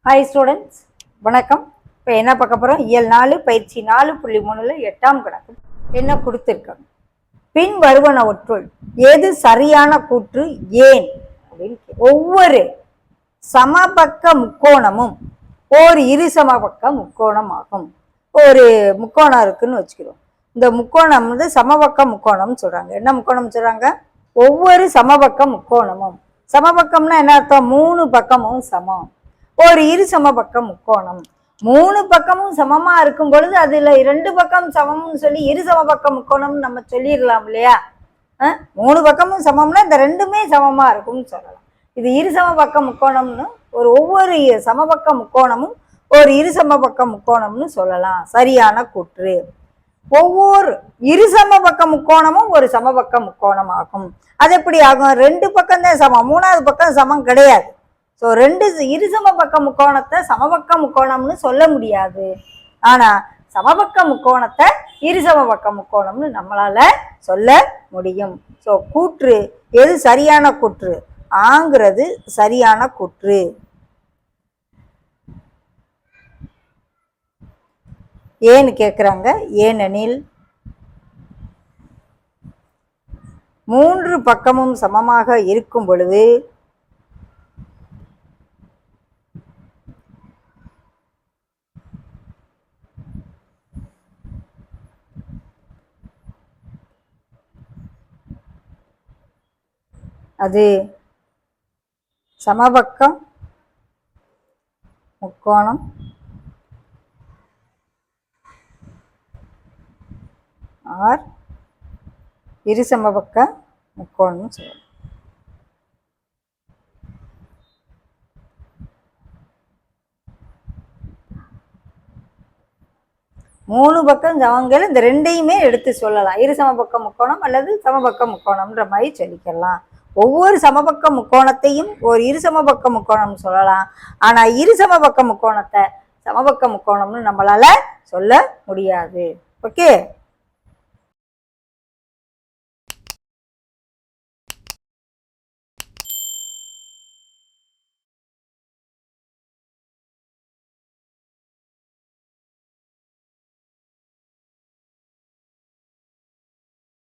Hi students, வணக்கம். இப்போ என்ன பார்க்க போகிறோம்? இயல் 4 பயிற்சி 4.3 8ஆம் கணக்கு என்ன கொடுத்துருக்காங்க. பின் வருவனவற்றுள் எது சரியான கூற்று, ஏன் அப்படின்னு. ஒவ்வொரு சமபக்க முக்கோணமும் ஓர் இரு சமபக்க முக்கோணம் ஆகும். ஒரு முக்கோணம் இருக்குன்னு வச்சுக்கிறோம். இந்த முக்கோணம் வந்து சமபக்க முக்கோணம்னு சொல்றாங்க. என்ன முக்கோணம் சொல்றாங்க? ஒவ்வொரு சமபக்க முக்கோணமும். சமபக்கம்னா என்ன அர்த்தம்? 3 பக்கமும் சமம். ஒரு இரு சமபக்க முக்கோணம். 3 பக்கமும் சமமா இருக்கும் பொழுது அதுல 2 பக்கம் சமம்னு சொல்லி இரு சமபக்க முக்கோணம் நம்ம சொல்லிடலாம் இல்லையா? 3 பக்கமும் சமம்னா இந்த ரெண்டுமே சமமா இருக்கும்னு சொல்லலாம். இது இரு சமபக்க முக்கோணம்னு ஒவ்வொரு சமபக்க முக்கோணமும் ஒரு இரு சமபக்க முக்கோணம்னு சொல்லலாம். சரியான கூற்று. ஒவ்வொரு இரு சமபக்க முக்கோணமும் ஒரு சமபக்க முக்கோணம் ஆகும். அது எப்படி ஆகும்? 2 பக்கம் தான் சமம், 3வது பக்கம் சமம் கிடையாது. ஸோ 2 இரு சமபக்க முக்கோணத்தை சமபக்க முக்கோணம்னு சொல்ல முடியாது. ஆனா சமபக்க முக்கோணத்தை இரு சமபக்க முக்கோணம்னு நம்மளால சொல்ல முடியும். ஸோ கூற்று எது சரியான கூற்று? ஆங்கிறது சரியான கூற்று. ஏன்னு கேட்குறாங்க. ஏனெனில் 3 பக்கமும் சமமாக இருக்கும் பொழுது அது சமபக்கம் முக்கோணம் ஆர் இரு சமபக்க முக்கோணம் சொல்லலாம். 3 பக்கம் சமங்கள் இந்த ரெண்டையுமே எடுத்து சொல்லலாம். இரு சமபக்க முக்கோணம் அல்லது சமபக்க முக்கோணம்ன்ற மாதிரி சொல்லிக்கலாம். ஒவ்வொரு சமபக்க முக்கோணத்தையும் ஒரு இரு சமபக்க முக்கோணம் சொல்லலாம். ஆனா இரு சமபக்க முக்கோணத்தை சமபக்க முக்கோணம்னு நம்மளால சொல்ல முடியாது. ஓகே.